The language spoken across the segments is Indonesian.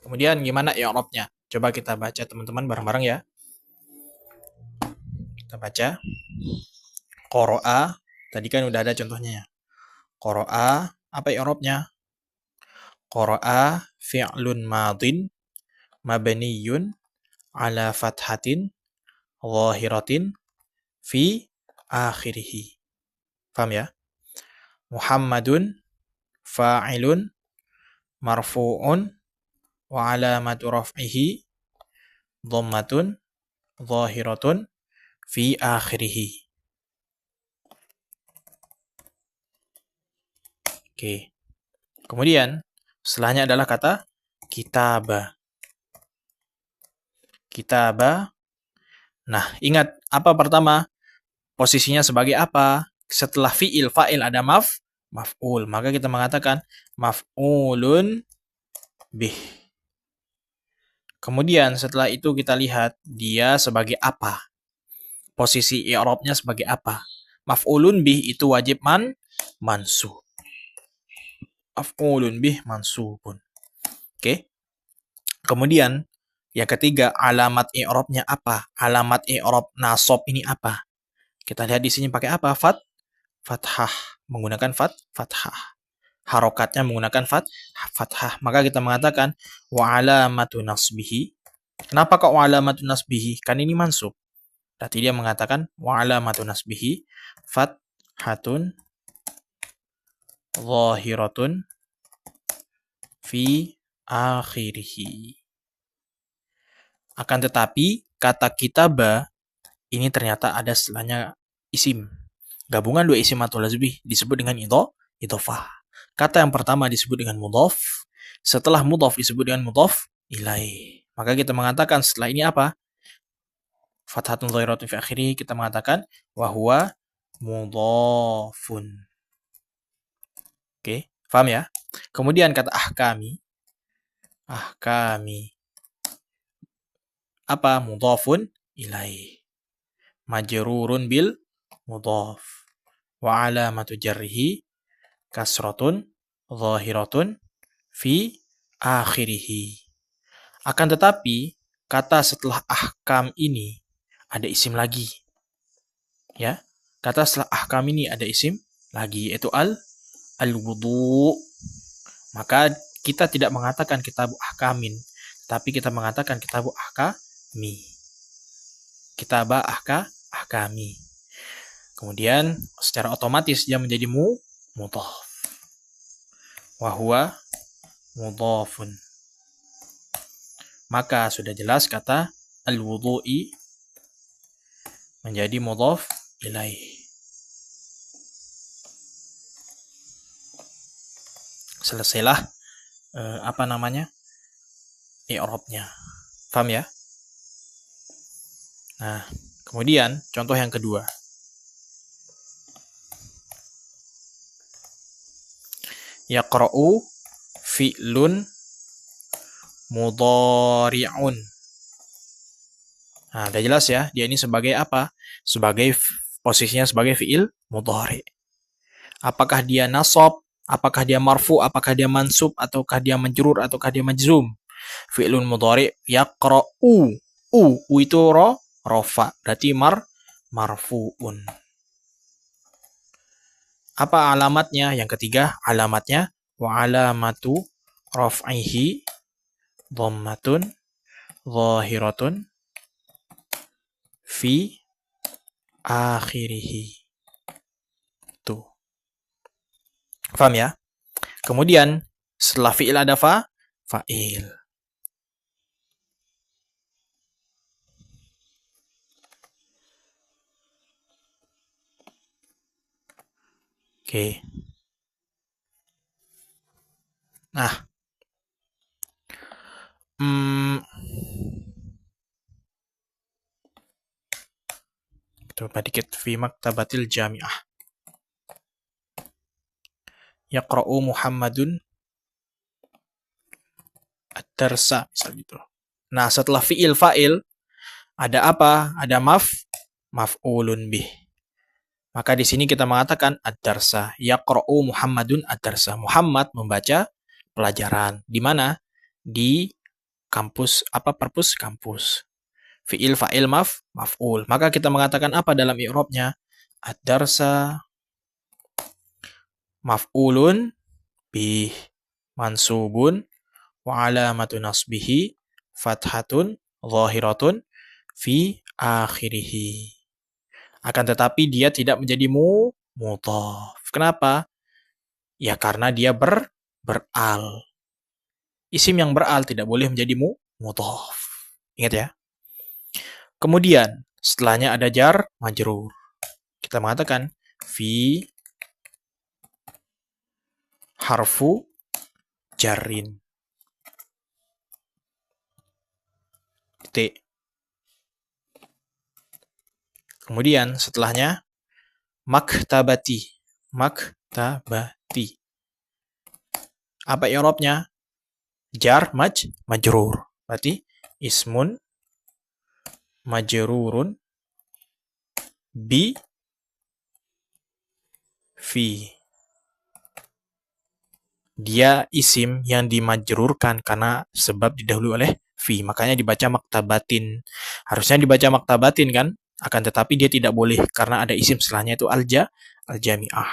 Kemudian gimana i'rabnya? Coba kita baca teman-teman bareng-bareng ya. Kita baca. Qara'a, tadi kan udah ada contohnya ya. Qara'a, apa i'rabnya? Qara'a fi'lun madin mabniyun ala fathatin zahiratin fi akhirih. Paham ya? Muhammadun fa'ilun marfu'un wa alamatu raf'ihi dhammatun zahiratun fi akhirih. Oke. Kemudian setelahnya adalah kata kitaba. Kitaba. Nah, ingat apa pertama? Posisinya sebagai apa? Setelah fi'il, fa'il ada maf'ul. Maka kita mengatakan maf'ulun bih. Kemudian setelah itu kita lihat dia sebagai apa? Posisi i'rabnya sebagai apa? Maf'ulun bih itu wajib mansub. Maf'ulun bih mansubun. Oke. Kemudian yang ketiga, alamat i'rabnya apa? Alamat i'rab nasab ini apa? Kita lihat di sini pakai apa? Fathah. Menggunakan fathah. Harokatnya menggunakan fathah. Maka kita mengatakan wa alamatu nasbihi. Kenapa kok wa alamatu nasbihi? Kan ini mansub. Berarti dia mengatakan wa alamatu nasbihi fathatun zahiratun fi akhirih. Akan tetapi kata kitaba ini ternyata ada setelahnya isim. Gabungan dua isim atau lebih disebut dengan idhofah. Kata yang pertama disebut dengan mudhaf. Setelah mudhaf disebut dengan mudhaf ilaih. Maka kita mengatakan setelah ini apa? Fathatun zahiratun fi akhirih, kita mengatakan wa huwa mudhafun. Oke, paham ya? Kemudian kata ahkami. Ahkami. Apa? Mudhafun ilaih. Majrurun bil mudhaf. Wa alamatu jarrihi kasratun zahiratun fi akhirih. Akan tetapi kata setelah ahkam ini ada isim lagi. Ya. Kata setelah ahkam ini ada isim lagi, yaitu al-wudu. Maka kita tidak mengatakan kitabu ahkamin, tapi kita mengatakan kitabu ahkami. Kitabah ahkami. Kemudian secara otomatis dia menjadi mudhaf. Wa huwa mudhafun. Maka sudah jelas kata al-wudu'i menjadi mudhaf ilaih. Selesailah i'rabnya. Paham ya? Nah, kemudian contoh yang kedua. Yaqra'u fi'lun mudhari'un. Nah, udah jelas ya, dia ini sebagai apa? Sebagai posisinya sebagai fi'il mudhari'. Apakah dia nasab, apakah dia marfu, apakah dia mansub, ataukah dia majrur, ataukah dia majzum? Fi'lun mudhari' yaqra'u. U itu rofa, berarti marfu'un. Apa alamatnya? Yang ketiga, alamatnya wa alamatu raf'ihi dhammatun zahiratun fi akhirih. Tuh. Paham ya? Kemudian setelah fi'il ada fa'il. Oke. Nah. Coba dikit fi maktabatil jami'ah. Yaqra'u Muhammadun ad-darsa, misal gitu. Nah, setelah fi'il fa'il ada apa? Ada maf'ulun bih. Maka di sini kita mengatakan ad-darsa. Yaqra'u Muhammadun ad-darsa. Muhammad membaca pelajaran. Di mana? Di kampus, purpose kampus. Fi'il, fa'il, maf'ul. Maka kita mengatakan apa dalam i'rabnya? Ad-darsa maf'ulun bih mansubun wa alamatu nasbihi fathatun zahiratun fi akhirih. Akan tetapi dia tidak menjadi mudhaf. Kenapa? Ya karena dia beral. Isim yang beral tidak boleh menjadi mudhaf. Ingat ya. Kemudian setelahnya ada jar majrur. Kita mengatakan fi harfu jarrin. Titik. Kemudian setelahnya maktabati. Maktabati. Apa i'rabnya? Jar majrur. Berarti ismun majrurun bi fi. Dia isim yang dimajrurkan karena sebab didahului oleh fi. Makanya dibaca maktabatin. Harusnya dibaca maktabatin kan? Akan tetapi dia tidak boleh karena ada isim setelahnya itu al-jami'ah.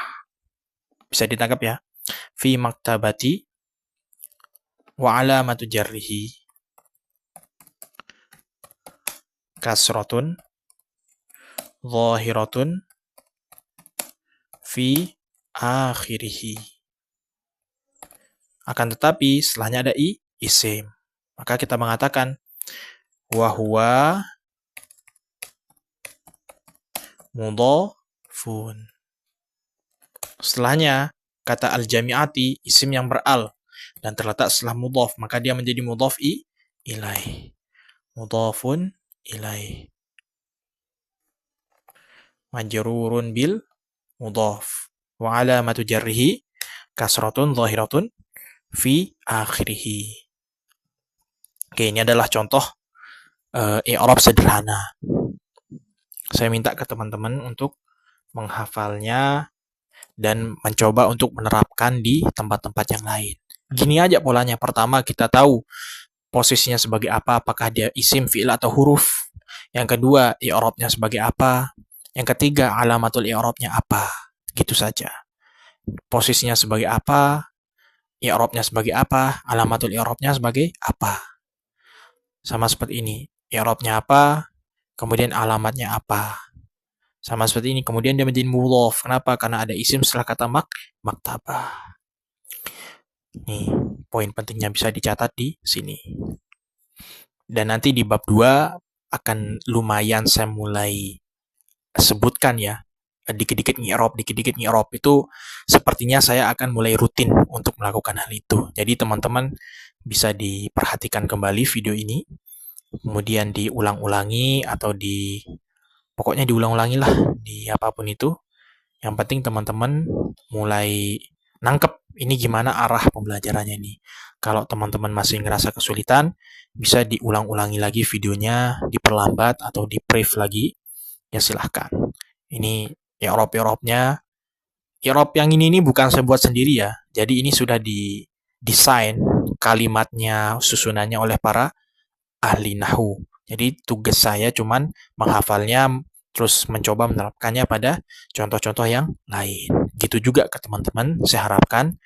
Bisa ditangkap ya? Fi maktabati wa alamatu jarrihi kasratun zahiratun fi akhirih. Akan tetapi setelahnya ada isim. Maka kita mengatakan wa huwa mudhafun. Setelahnya kata al-jami'ati isim yang beral dan terletak setelah mudhaf, maka dia menjadi mudhaf ilaih. Mudhafun ilaih. Majrurun bil mudhaf. Wa alamatu jarrihi kasratun zahiratun fi akhirih. Oke, ini adalah contoh i'rab sederhana. Saya minta ke teman-teman untuk menghafalnya dan mencoba untuk menerapkan di tempat-tempat yang lain. Gini aja polanya. Pertama, kita tahu posisinya sebagai apa, apakah dia isim, fi'il, atau huruf. Yang kedua, i'rabnya sebagai apa. Yang ketiga, alamatul i'rabnya apa. Gitu saja. Posisinya sebagai apa, i'rabnya sebagai apa, alamatul i'rabnya sebagai apa. Sama seperti ini. I'rabnya apa, kemudian alamatnya apa. Sama seperti ini. Kemudian dia menjadi mudhaf. Kenapa? Karena ada isim setelah kata maktabah. Nih, poin pentingnya bisa dicatat di sini. Dan nanti di bab 2 akan lumayan saya mulai sebutkan ya. Dikit-dikit ngi'rab itu sepertinya saya akan mulai rutin untuk melakukan hal itu. Jadi teman-teman bisa diperhatikan kembali video ini. Kemudian diulang-ulangi atau pokoknya diulang-ulangi lah di apapun itu. Yang penting teman-teman mulai nangkep ini gimana arah pembelajarannya ini. Kalau teman-teman masih ngerasa kesulitan, bisa diulang-ulangi lagi videonya, diperlambat atau di-brief lagi. Ya silahkan. Ini i'rab-i'rabnya. I'rab yang ini bukan saya buat sendiri ya. Jadi ini sudah didesain kalimatnya, susunannya oleh para ahli nahwu. Jadi tugas saya cuman menghafalnya terus mencoba menerapkannya pada contoh-contoh yang lain. Gitu juga ke teman-teman, saya harapkan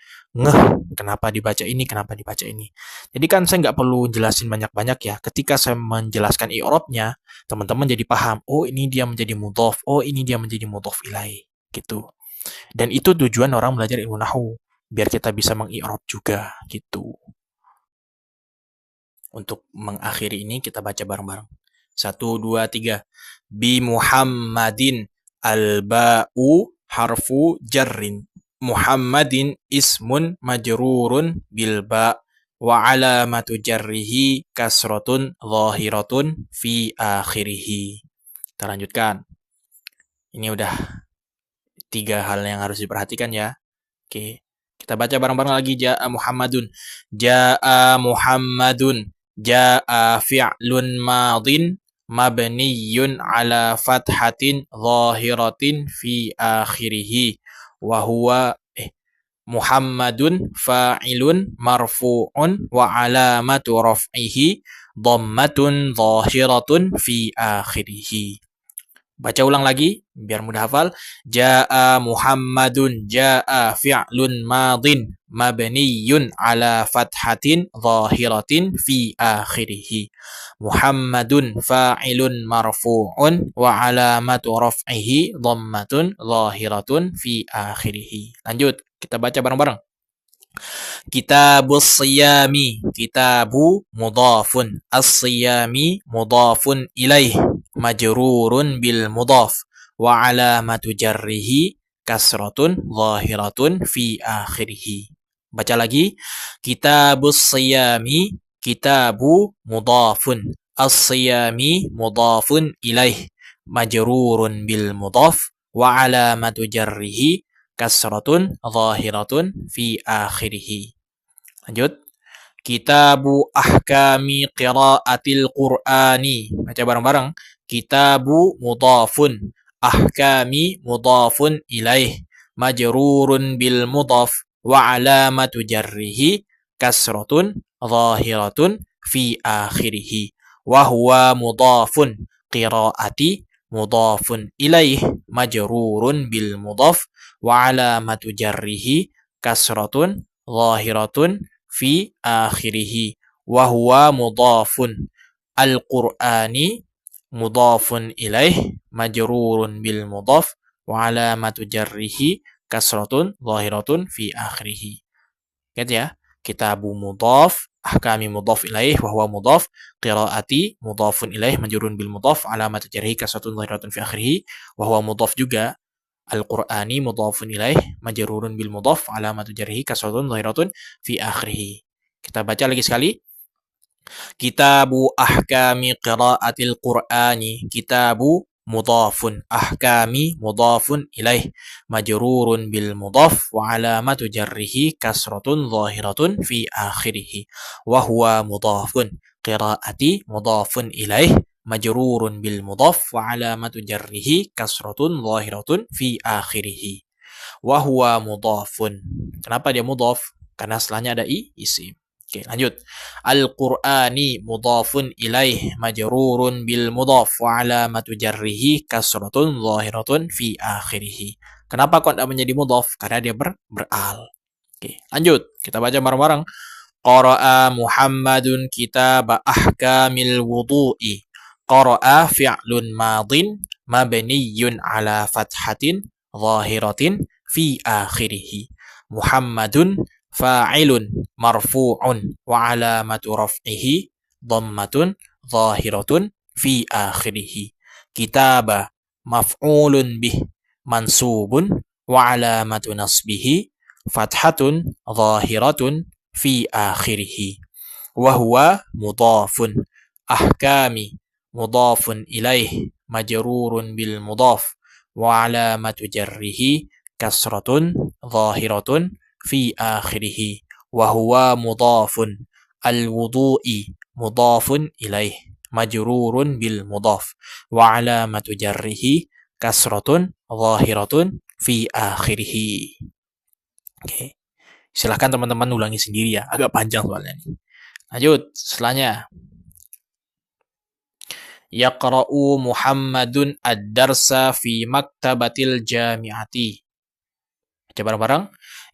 kenapa dibaca ini. Jadi kan saya nggak perlu jelasin banyak-banyak ya. Ketika saya menjelaskan i'rabnya, teman-teman jadi paham, oh ini dia menjadi mudhaf, oh ini dia menjadi mudhaf ilaih, gitu. Dan itu tujuan orang belajar ilmu nahwu, biar kita bisa mengi'rab juga, gitu. Untuk mengakhiri ini kita baca bareng-bareng. 1, 2, 3. Bi Muhammadin al-ba'u harfu jarrin. Muhammadin ismun majrurun bil ba' wa alamatu jarrihi kasratun zahiratun fi akhirih. Kita lanjutkan. Ini udah 3 hal yang harus diperhatikan ya. Oke. Kita baca bareng-bareng lagi. Ja'a Muhammadun. Ja'a Muhammadun. Ja'a fi'lun madin mabniyun ala fathatin zahiratin fi akhirih wa huwa Muhammadun fa'ilun marfu'un wa alamatu raf'ihi dhammatun zahiratun fi akhirih. Baca ulang lagi biar mudah hafal. Jaa Muhammadun, jaa fi'lun madin mabniyun ala fathatin zahiratin fi akhirih. Muhammadun fa'ilun marfu'un wa alamatu raf'ihi dhammatun zahiratun fi akhirih. Lanjut, kita baca bareng-bareng. Kitabus siyami, kitabu mudhafun, as-siyami mudhafun ilaih, majrurun bil mudhaf, wa alamatu jarrihi kasratun zahiratun fi akhirih. Baca lagi. Kitabus siyami, kitabu mudhafun, as-siyami mudhafun ilaih, majrurun bil mudhaf, wa alamatu jarrihi kasratun zahiratun fi akhirih. Lanjut. Kitabu ahkami qiraatil qur'ani. Baca bareng-bareng. Kitabu mudhafun, ahkami mudhafun ilaih, majrurun bil mudhaf, wa alamatu jarrihi kasratun zahiratun fi akhirih. Wa huwa mudhafun, qiraati mudhafun ilaih, majrurun bil mudhaf, wa alamatu jarrihi kasratun zahiratun fi akhirih. Wa huwa mudhafun, al-Qur'ani mudhafun ilaih, majrurun bil mudhaf, wa alamatu jarrihi kasratun zahiratun fi akhirih. Lihat ya. Kitabu mudhaf, ahkami mudhaf ilaih, wa huwa mudhaf, qiraati mudhafun ilaih, majrurun bil mudhaf, alamatu jarrihi kasratun zahiratun fi akhirih. Wa huwa mudhaf juga. Al-Qur'ani mudhafun ilaih, majrurun bil mudhaf, alamatu jarrihi kasratun zahiratun fi akhirih. Kita baca lagi sekali. Kitabu ahkami qiraatil Qur'ani, kitabu mudhafun, ahkami mudhafun ilaih, majrurun bil mudhaf, wa alamatu jarrihi kasratun zahiratun fi akhirih. Wa huwa mudhafun, qiraati mudhafun ilaih, majrurun bil mudhaf, wa alamatu jarrihi kasratun zahiratun fi akhirih. Wa huwa mudhafun. Kenapa dia mudhaf? Karena setelahnya ada isim. Oke, lanjut. Al-Qur'ani mudhafun ilaih, majrurun bil mudhaf, wa alamatu jarrihi kasratun zahiratun fi akhirih. Kenapa kok tidak menjadi mudhaf? Karena dia beral. Oke, lanjut. Kita baca bareng-bareng. Qara'a Muhammadun kitaba ahkamil wudu'i. Qara'a fi'lun madin mabniyun ala fathatin zahiratin fi akhirih. Muhammadun fa'ilun marfu'un wa alamatu raf'ihi dhammatun zahiratun fi akhirih. Kitaba maf'ulun bih mansubun wa alamatu nasbihi fathatun zahiratun fi akhirih. Wa huwa mudhafun, ahkami mudhafun ilaih, majrurun bil mudhaf, wa alamatu jarrihi kasratun zahiratun fi akhirih. Wa huwa mudhafun, al-wudu'i mudhafun ilaih, majrurun bil mudhaf, wa alamatu jarrihi kasratun zahiratun fi akhirih. Oke. Silahkan teman-teman ulangi sendiri ya, agak panjang soalnya nih. Lanjut, setelahnya. Yaqra'u Muhammadun ad-darsa fi maktabatil jami'ati. Baca bareng-bareng.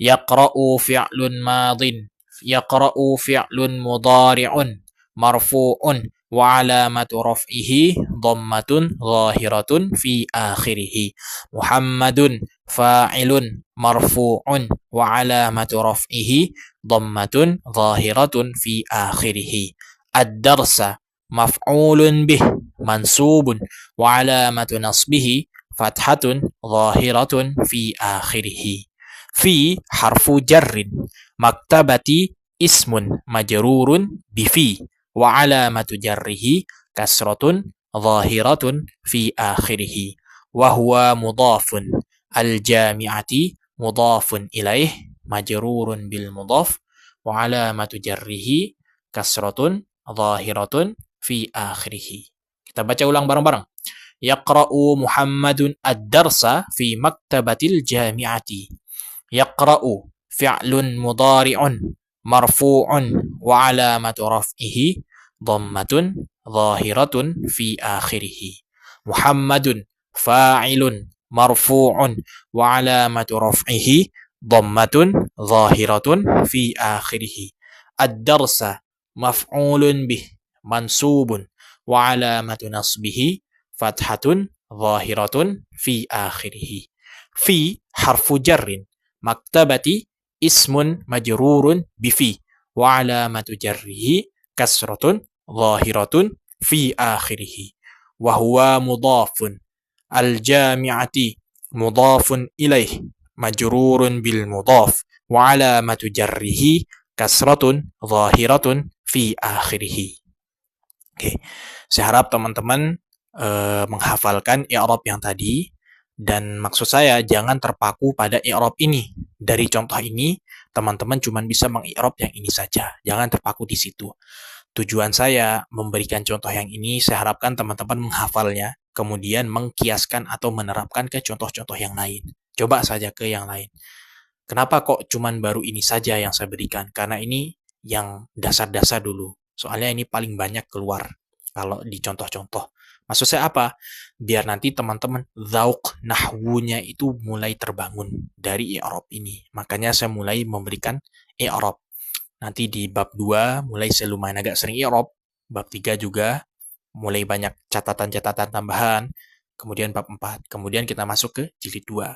Yaqra'u fi'lun madin, yaqra'u fi'lun mudhari'un, marfu'un, wa alamatu raf'ihi dhammatun zahiratun fi akhirih. Muhammadun fa'ilun marfu'un, wa alamatu raf'ihi dhammatun zahiratun fi akhirih. Ad-darsa maf'ulun bih mansubun, wa alamatu nasbihi fathatun zahiratun fi akhirih. Fi harfu jarrin, maktabati ismun majrurun bifi, wa alamatu jarrihi kasratun zahiratun fi akhirih. Wa huwa mudhafun, al-jami'ati mudhafun ilaih, majrurun bil mudhaf, wa alamatu jarrihi kasratun zahiratun fi akhirih. Kita baca ulang bareng-bareng. Yaqra'u Muhammadun ad-darsa fi maktabatil jami'ati. Yaqra'u fi'lun mudhari'un marfu'un wa alamatu raf'ihi dhammatun zahiratun fi akhirih. Muhammadun fa'ilun marfu'un wa alamatu raf'ihi dhammatun zahiratun fi akhirih. Ad-darsa maf'ulun bih mansubun wa alamatu nasbihi fathatun zahiratun fi akhirih. Fi harfu jarrin, maktabati ismun majrurun bifi wa alamatu jarrihi kasratun zahiratun fi akhirih. Wa huwa mudhafun, al-jami'ati mudhafun ilaih majrurun bil mudhaf wa alamatu jarrihi kasratun zahiratun fi akhirih. Oke, saya harap teman-teman menghafalkan i'rab yang tadi, dan maksud saya jangan terpaku pada i'rab ini. Dari contoh ini, teman-teman cuma bisa mengi'rab yang ini saja. Jangan terpaku di situ. Tujuan saya memberikan contoh yang ini, saya harapkan teman-teman menghafalnya, kemudian mengkiaskan atau menerapkan ke contoh-contoh yang lain. Coba saja ke yang lain. Kenapa kok cuman baru ini saja yang saya berikan? Karena ini yang dasar-dasar dulu. Soalnya ini paling banyak keluar kalau di contoh-contoh. Maksud saya apa? Biar nanti teman-teman zauk nahwunya itu mulai terbangun dari i'rab ini. Makanya saya mulai memberikan i'rab. Nanti di bab 2 mulai saya lumayan agak sering i'rab. Bab 3 juga mulai banyak catatan-catatan tambahan. Kemudian bab 4. Kemudian kita masuk ke jilid 2.